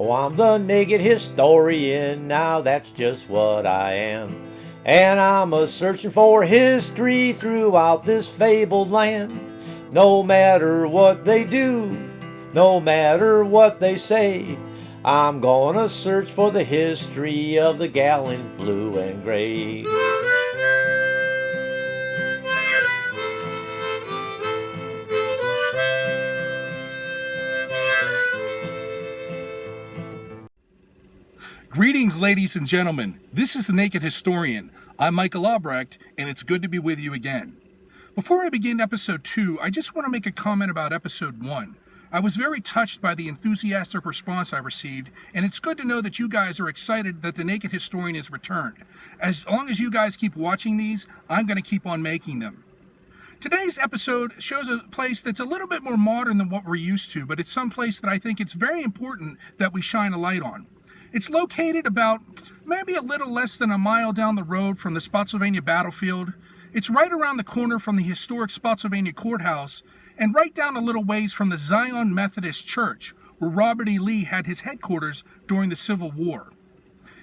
Oh, I'm the naked historian, now that's just what I am. And I'm a-searching for history throughout this fabled land. No matter what they do, no matter what they say, I'm gonna search for the history of the gal in blue and gray. Greetings, ladies and gentlemen. This is The Naked Historian. I'm Michael Albrecht, and it's good to be with you again. Before I begin episode 2, I just want to make a comment about episode 1. I was very touched by the enthusiastic response I received, and it's good to know that you guys are excited that The Naked Historian is returned. As long as you guys keep watching these, I'm going to keep on making them. Today's episode shows a place that's a little bit more modern than what we're used to, but it's some place that I think it's very important that we shine a light on. It's located about maybe a little less than a mile down the road from the Spotsylvania battlefield. It's right around the corner from the historic Spotsylvania courthouse and right down a little ways from the Zion Methodist Church, where Robert E. Lee had his headquarters during the Civil War.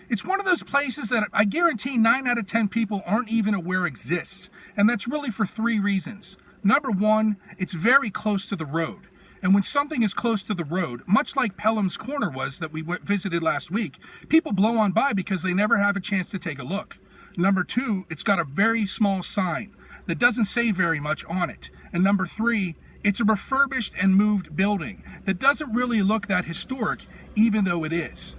It's one of those places that I guarantee 9 out of 10 people aren't even aware exists, and that's really for 3 reasons. Number 1, it's very close to the road. And when something is close to the road, much like Pelham's Corner was that we visited last week, people blow on by because they never have a chance to take a look. Number 2, it's got a very small sign that doesn't say very much on it. And number 3, it's a refurbished and moved building that doesn't really look that historic, even though it is.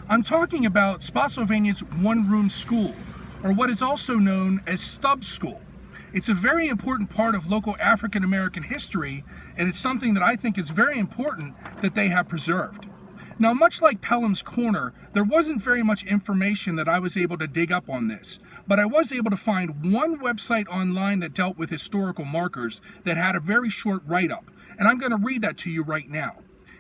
I'm talking about Spotsylvania's one-room school, or what is also known as Stubbs School. It's a very important part of local African American history, and it's something that I think is very important that they have preserved. Now, much like Pelham's Corner, there wasn't very much information that I was able to dig up on this, but I was able to find one website online that dealt with historical markers that had a very short write-up, and I'm going to read that to you right now.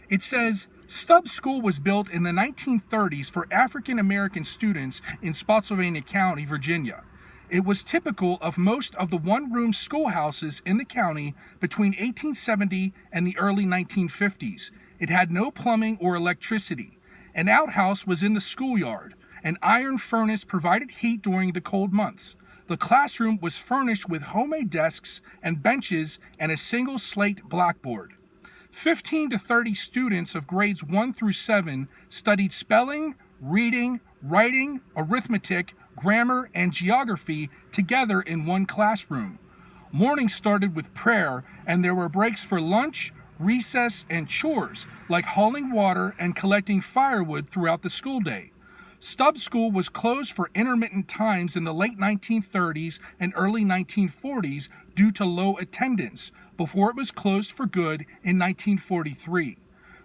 It says, Stubbs School was built in the 1930s for African American students in Spotsylvania County, Virginia. It was typical of most of the one-room schoolhouses in the county between 1870 and the early 1950s. It had no plumbing or electricity. An outhouse was in the schoolyard. An iron furnace provided heat during the cold months. The classroom was furnished with homemade desks and benches and a single slate blackboard. 15 to 30 students of grades 1 through 7 studied spelling, reading, writing, arithmetic, grammar, and geography together in one classroom. Morning started with prayer, and there were breaks for lunch, recess, and chores, like hauling water and collecting firewood throughout the school day. Stubbs School was closed for intermittent times in the late 1930s and early 1940s due to low attendance, before it was closed for good in 1943.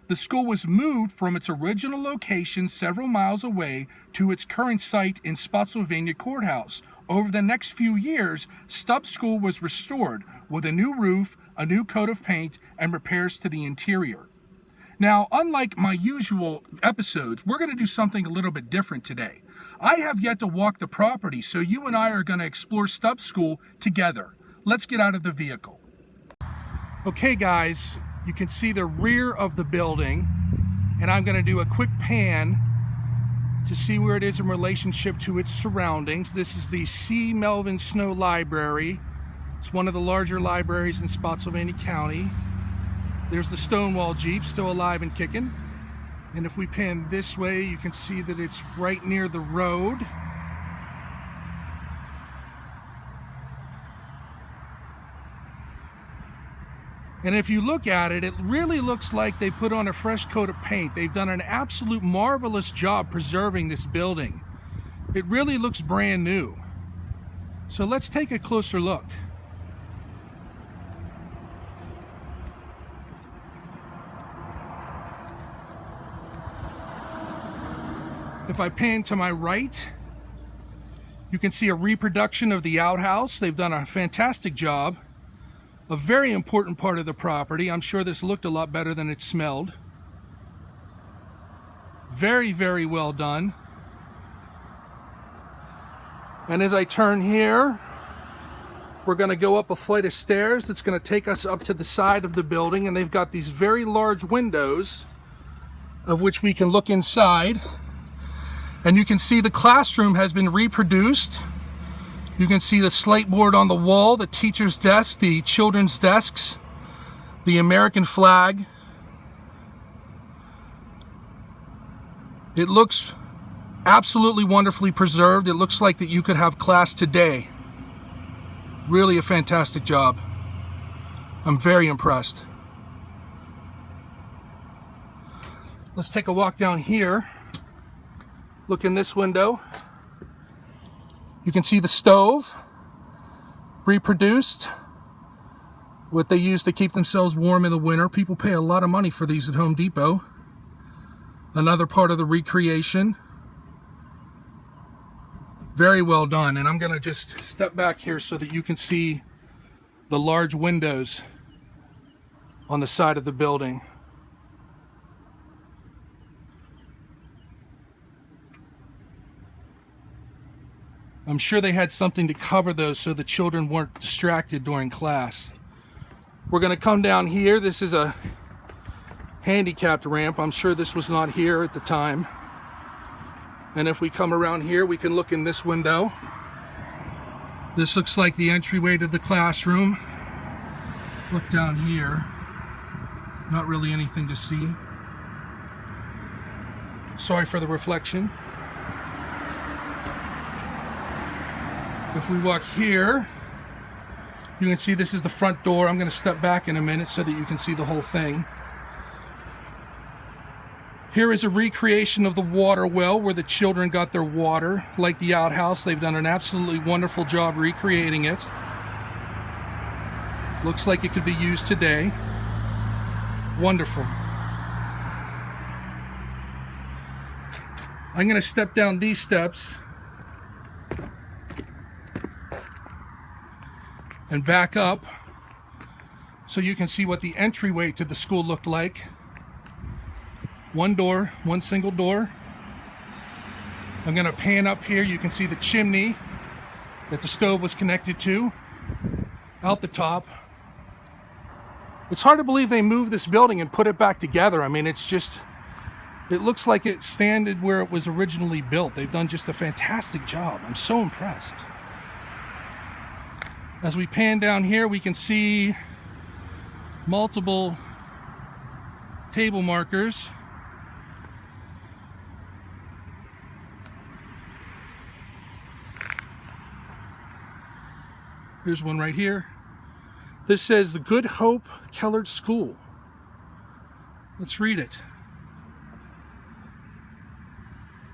The school was moved from its original location several miles away to its current site in Spotsylvania Courthouse. Over the next few years, Stubbs School was restored with a new roof, a new coat of paint, and repairs to the interior. Now, unlike my usual episodes, we're going to do something a little bit different today. I have yet to walk the property, so you and I are going to explore Stubbs School together. Let's get out of the vehicle. Okay, guys. You can see the rear of the building, and I'm going to do a quick pan to see where it is in relationship to its surroundings. This is the C. Melvin Snow Library. It's one of the larger libraries in Spotsylvania County. There's the Stonewall Jeep, still alive and kicking. And if we pan this way, you can see that it's right near the road. And if you look at it, it really looks like they put on a fresh coat of paint. They've done an absolute marvelous job preserving this building. It really looks brand new. So let's take a closer look. If I pan to my right, you can see a reproduction of the outhouse. They've done a fantastic job. A very important part of the property. I'm sure this looked a lot better than it smelled. Very, very well done. And as I turn here, we're going to go up a flight of stairs that's going to take us up to the side of the building, and they've got these very large windows of which we can look inside. And you can see the classroom has been reproduced. You can see the slate board on the wall, the teacher's desk, the children's desks, the American flag. It looks absolutely wonderfully preserved. It looks like that you could have class today. Really a fantastic job. I'm very impressed. Let's take a walk down here. Look in this window. You can see the stove, reproduced, what they use to keep themselves warm in the winter. People pay a lot of money for these at Home Depot. Another part of the recreation. Very well done. And I'm going to just step back here so that you can see the large windows on the side of the building. I'm sure they had something to cover those so the children weren't distracted during class. We're going to come down here. This is a handicapped ramp. I'm sure this was not here at the time. And if we come around here, we can look in this window. This looks like the entryway to the classroom. Look down here. Not really anything to see. Sorry for the reflection. If we walk here, you can see this is the front door. I'm going to step back in a minute so that you can see the whole thing. Here is a recreation of the water well where the children got their water. Like the outhouse, they've done an absolutely wonderful job recreating it. Looks like it could be used today. Wonderful. I'm going to step down these steps and back up so you can see what the entryway to the school looked like. One door, one single door. I'm going to pan up here. You can see the chimney that the stove was connected to out the top. It's hard to believe they moved this building and put it back together. I mean, it's just, it looks like it standed where it was originally built. They've done just a fantastic job. I'm so impressed. As we pan down here, we can see multiple table markers. Here's one right here. This says the Good Hope Kellard School. Let's read it.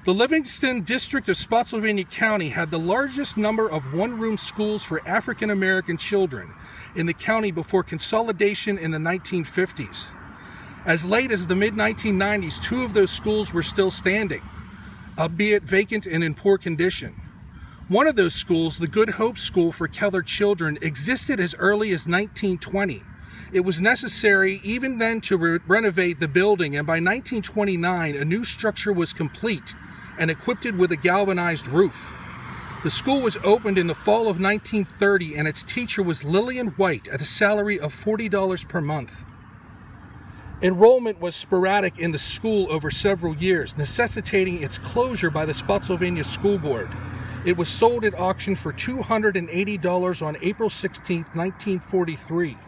The Livingston District of Spotsylvania County had the largest number of one-room schools for African American children in the county before consolidation in the 1950s. As late as the mid-1990s, 2 of those schools were still standing, albeit vacant and in poor condition. One of those schools, the Good Hope School for Kellard children, existed as early as 1920. It was necessary even then to renovate the building, and by 1929 a new structure was complete and equipped with a galvanized roof. The school was opened in the fall of 1930 and its teacher was Lillian White at a salary of $40 per month. Enrollment was sporadic in the school over several years, necessitating its closure by the Spotsylvania School Board. It was sold at auction for $280 on April 16, 1943.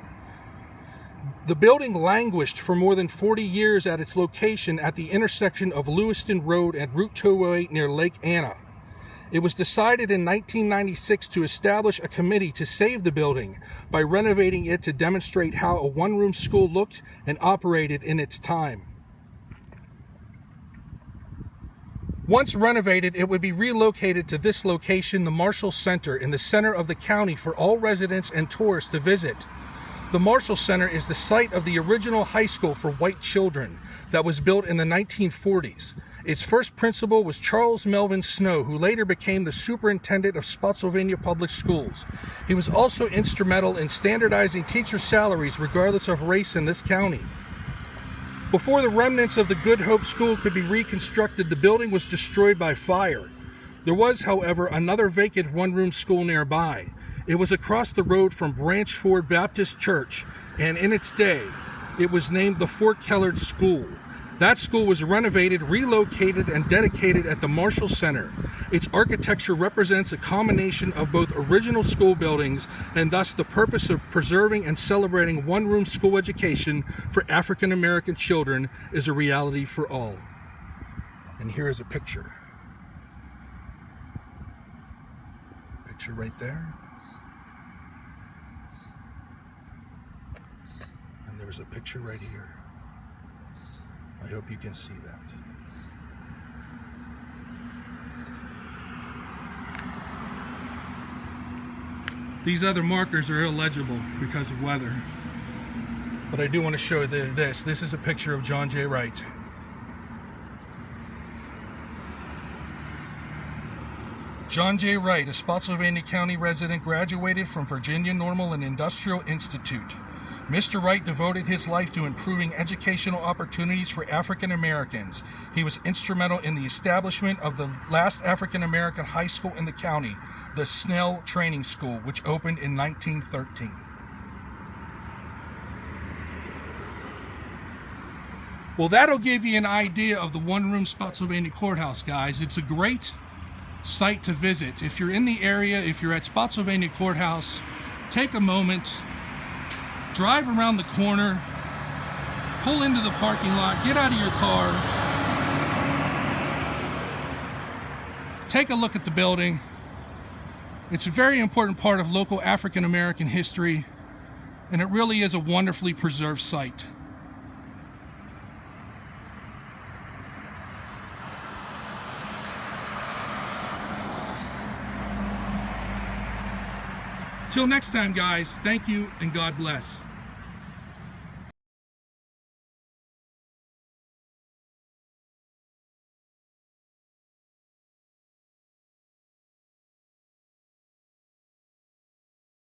The building languished for more than 40 years at its location at the intersection of Lewiston Road and Route 208 near Lake Anna. It was decided in 1996 to establish a committee to save the building by renovating it to demonstrate how a one-room school looked and operated in its time. Once renovated, it would be relocated to this location, the Marshall Center, in the center of the county for all residents and tourists to visit. The Marshall Center is the site of the original high school for white children that was built in the 1940s. Its first principal was Charles Melvin Snow, who later became the superintendent of Spotsylvania Public Schools. He was also instrumental in standardizing teacher salaries regardless of race in this county. Before the remnants of the Good Hope School could be reconstructed, the building was destroyed by fire. There was, however, another vacant one-room school nearby. It was across the road from Branch Ford Baptist Church, and in its day, it was named the Fort Kellard School. That school was renovated, relocated, and dedicated at the Marshall Center. Its architecture represents a combination of both original school buildings and thus the purpose of preserving and celebrating one-room school education for African American children is a reality for all. And here is a picture. Picture right there. And there's a picture right here. I hope you can see that. These other markers are illegible because of weather. But I do want to show this. This is a picture of John J. Wright. John J. Wright, a Spotsylvania County resident, graduated from Virginia Normal and Industrial Institute. Mr. Wright devoted his life to improving educational opportunities for African Americans. He was instrumental in the establishment of the last African American high school in the county, the Snell Training School, which opened in 1913. Well, that'll give you an idea of the one-room Spotsylvania Courthouse, guys. It's a great site to visit. If you're in the area, if you're at Spotsylvania Courthouse, take a moment, drive around the corner, pull into the parking lot, get out of your car, take a look at the building. It's a very important part of local African American history, and it really is a wonderfully preserved site. Till next time, guys, thank you and God bless.